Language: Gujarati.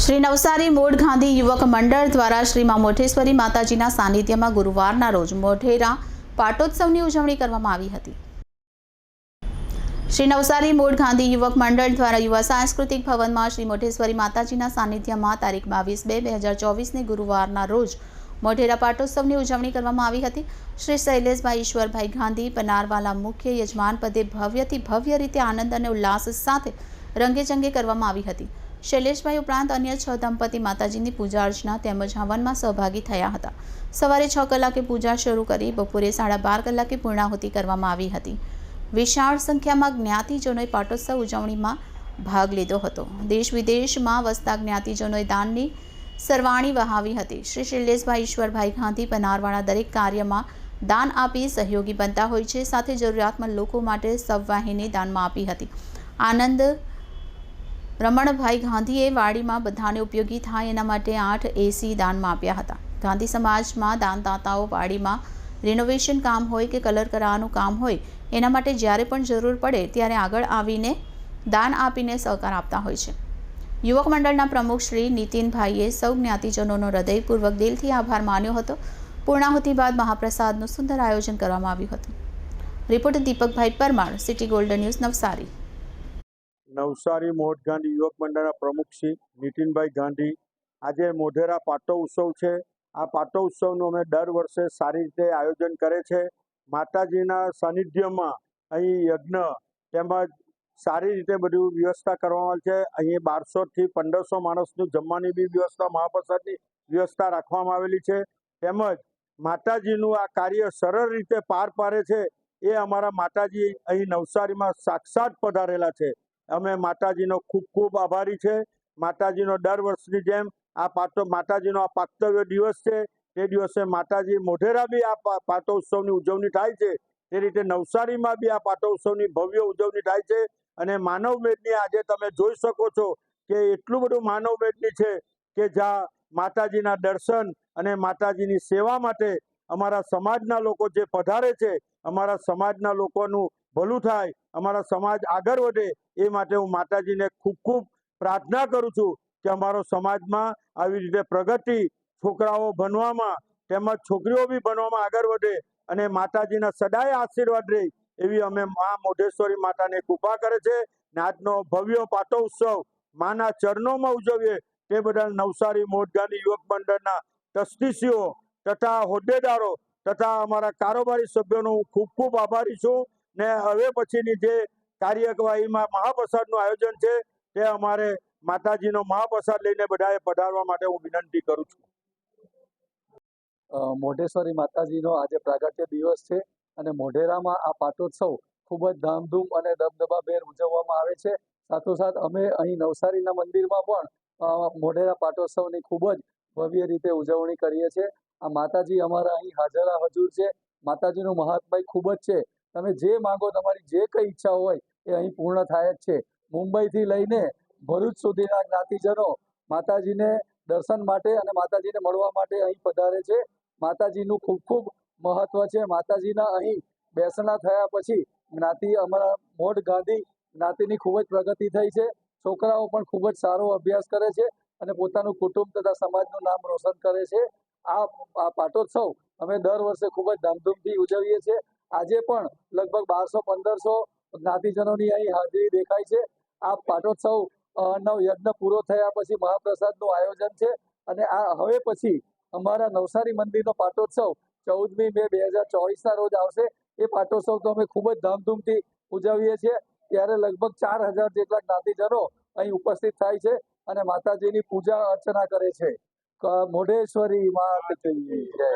શ્રી નવસારી મૂળ ગાંધી યુવક મંડળ દ્વારા શ્રી મા મોઢેશ્વરી માતાજીના સાનિધ્યમાં ગુરુવારના રોજ મોઢેરા પાટોત્સવની ઉજવણી કરવામાં આવી હતી। શ્રી નવસારી મૂળ ગાંધી યુવક મંડળ દ્વારા યુવા સાંસ્કૃતિક ભવનમાં શ્રી મોઢેશ્વરી માતાજીના સાનિધ્યમાં તારીખ 22/2/2024 ગુરુવારના રોજ મોઢેરા પાટોત્સવની ઉજવણી કરવામાં આવી હતી। શ્રી શૈલેષભાઈ ઈશ્વરભાઈ ગાંધી પનારવાલા મુખ્ય યજમાન પદે ભવ્યથી ભવ્ય રીતે આનંદ અને ઉલ્લાસ સાથે રંગેચંગે કરવામાં આવી હતી। શૈલેષભાઈ ઉપરાંત અન્ય 6 દંપતી માતાજીની પૂજા અર્ચના તેમજ હવનમાં સહભાગી થયા હતા। સવારે 6 કલાકે પૂજા શરૂ કરી બપોરે 12:30 કલાકે પૂર્ણાહુતિ કરવામાં આવી હતી। વિશાળ સંખ્યામાં જ્ઞાતિજનોએ પાટોત્સવ ઉજવણીમાં ભાગ લીધો હતો। દેશ વિદેશમાં વસતા જ્ઞાતિજનોએ દાનની સરવાણી વહાવી હતી। શ્રી શૈલેષભાઈ ઈશ્વરભાઈ ગાંધી પનારવાળા દરેક કાર્યમાં દાન આપી સહયોગી બનતા હોય છે, સાથે જરૂરિયાતમંદ લોકો માટે સબવાહિની દાનમાં આપી હતી। આનંદ રમણભાઈ ગાંધીએ વાડીમાં બધાને ઉપયોગી થાય એના માટે 8 AC દાનમાં આપ્યા હતા। ગાંધી સમાજમાં દાનદાતાઓ વાડીમાં રિનોવેશન કામ હોય કે કલર કરાવવાનું કામ હોય એના માટે જ્યારે પણ જરૂર પડે ત્યારે આગળ આવીને દાન આપીને સહકાર આપતા હોય છે। યુવક મંડળના પ્રમુખ શ્રી નીતિનભાઈએ સૌ જ્ઞાતિજનોનો હૃદયપૂર્વક દિલથી આભાર માન્યો હતો। પૂર્ણાહુતિ બાદ મહાપ્રસાદનું સુંદર આયોજન કરવામાં આવ્યું હતું। Reporter Deepakbhai Parmar, city golden news, Navsari. Navsari Modh Gandhi યુવક મંડળના પ્રમુખ શ્રી નીતિનભાઈ ગાંધી આજે મોઢેરા પાટોત્સવ છે। આ પાટોત્સવનું અમે દર વર્ષે સારી રીતે આયોજન કરે છે। માતાજીના સાનિધ્યમાં અહીં યજ્ઞ તેમજ સારી રીતે બધું વ્યવસ્થા કરવામાં આવે છે। અહીં 1200 થી 1500 માણસનું જમવાની બી વ્યવસ્થા, મહાપ્રસાદની વ્યવસ્થા રાખવામાં આવેલી છે। તેમજ માતાજીનું આ કાર્ય સરળ રીતે પાર પાડે છે એ અમારા માતાજી અહીં નવસારીમાં સાક્ષાત પધારેલા છે। અમે માતાજીનો ખૂબ ખૂબ આભારી છે। માતાજીનો દર વર્ષની જેમ માતાજીનો આ પાક્તવ્ય દિવસ છે, તે દિવસે માતાજી મોઢેરા બી આ પાટોત્સવની ઉજવણી થાય છે, તે રીતે નવસારીમાં બી આ પાટોત્સવની ભવ્ય ઉજવણી થાય છે। અને માનવ મેદની આજે તમે જોઈ શકો છો કે એટલું બધું માનવ મેદની છે કે જ્યાં માતાજીના દર્શન અને માતાજીની સેવા માટે અમારા સમાજના લોકો જે પધારે છે, અમારા સમાજના લોકોનું ભલું થાય, અમારા સમાજ આગળ વધે એ માટે હું માતાજીને ખૂબ ખૂબ પ્રાર્થના કરું છું કે અમારો સમાજમાં આવી રીતે પ્રગતિ, છોકરાઓ ભણવામાં તેમજ છોકરીઓ બી ભણવામાં આગળ વધે અને માતાજીના સદાય આશીર્વાદ રહે એવી અમે મા મોઢેશ્વરી માતાને કૃપા કરે છે। ને આજનો ભવ્ય પાટોત્સવ માના ચરણોમાં ઉજવીએ તે બદલ નવસારી મોઢ ગાંધી યુવક મંડળના ટ્રસ્ટીશ્રીઓ તથા હોદ્દેદારો તથા અમારા કારોબારી સભ્યોનો હું ખૂબ ખૂબ આભારી છું। ને હવે પછીની જે કાર્યવાહીમાં મહાપ્રસાદનું આયોજન છે તે અમારે માતાજીનો મહાપ્રસાદ લઈને બધાએ પધારવા માટે હું વિનંતી કરું છું। મોઢેશ્વરી માતાજીનો આજે પ્રાગટ્ય દિવસ છે અને મોઢેરામાં આ પાટોત્સવ ખૂબ જ ધામધૂમ અને દબદબાભેર ઉજવવામાં આવે છે। સાથોસાથ અમે અહીં નવસારીના મંદિરમાં પણ મોઢેરા પાટોત્સવની ખૂબ જ ભવ્ય રીતે ઉજવણી કરીએ છીએ। આ માતાજી અમારા અહીં હાજરા હજુર છે। માતાજીનું મહાત્મય ખૂબ જ છે। તમે જે માંગો, તમારી જે કંઈ ઈચ્છા હોય એ અહીં પૂર્ણ થાય જ છે। મુંબઈથી લઈને ભરૂચ સુધીના જ્ઞાતિજનો માતાજીને દર્શન માટે અને માતાજીને મળવા માટે અહીં પધારે છે। માતાજીનું ખૂબ ખૂબ મહત્વ છે। માતાજીના અહીં બેસણા થયા પછી જ્ઞાતિ અમારા મોઢ ગાંધી જ્ઞાતિની ખૂબ જ પ્રગતિ થઈ છે। છોકરાઓ પણ ખૂબ જ સારો અભ્યાસ કરે છે અને પોતાનું કુટુંબ તથા સમાજનું નામ રોશન કરે છે। આ પાટોત્સવ અમે દર વર્ષે ખૂબ જ ધામધૂમથી ઉજવીએ છીએ। આજે પણ લગભગ 1200-1500 જ્ઞાતિજનોની અહીં હાજરી દેખાય છે। આ પાટોત્સવ નો યજ્ઞ પૂરો થયા પછી મહાપ્રસાદનું આયોજન છે અને આ હવે પછી અમારા નવસારી મંદિરનો પાટોત્સવ 14મી મે 2024ના રોજ આવશે। એ પાટોત્સવ તો અમે ખૂબ જ ધામધૂમથી ઉજવીએ છીએ। ત્યારે લગભગ 4000 જેટલા જ્ઞાતિજનો અહીં ઉપસ્થિત થાય છે અને માતાજીની પૂજા અર્ચના કરે છે। મોઢેશ્વરી માત કી જય।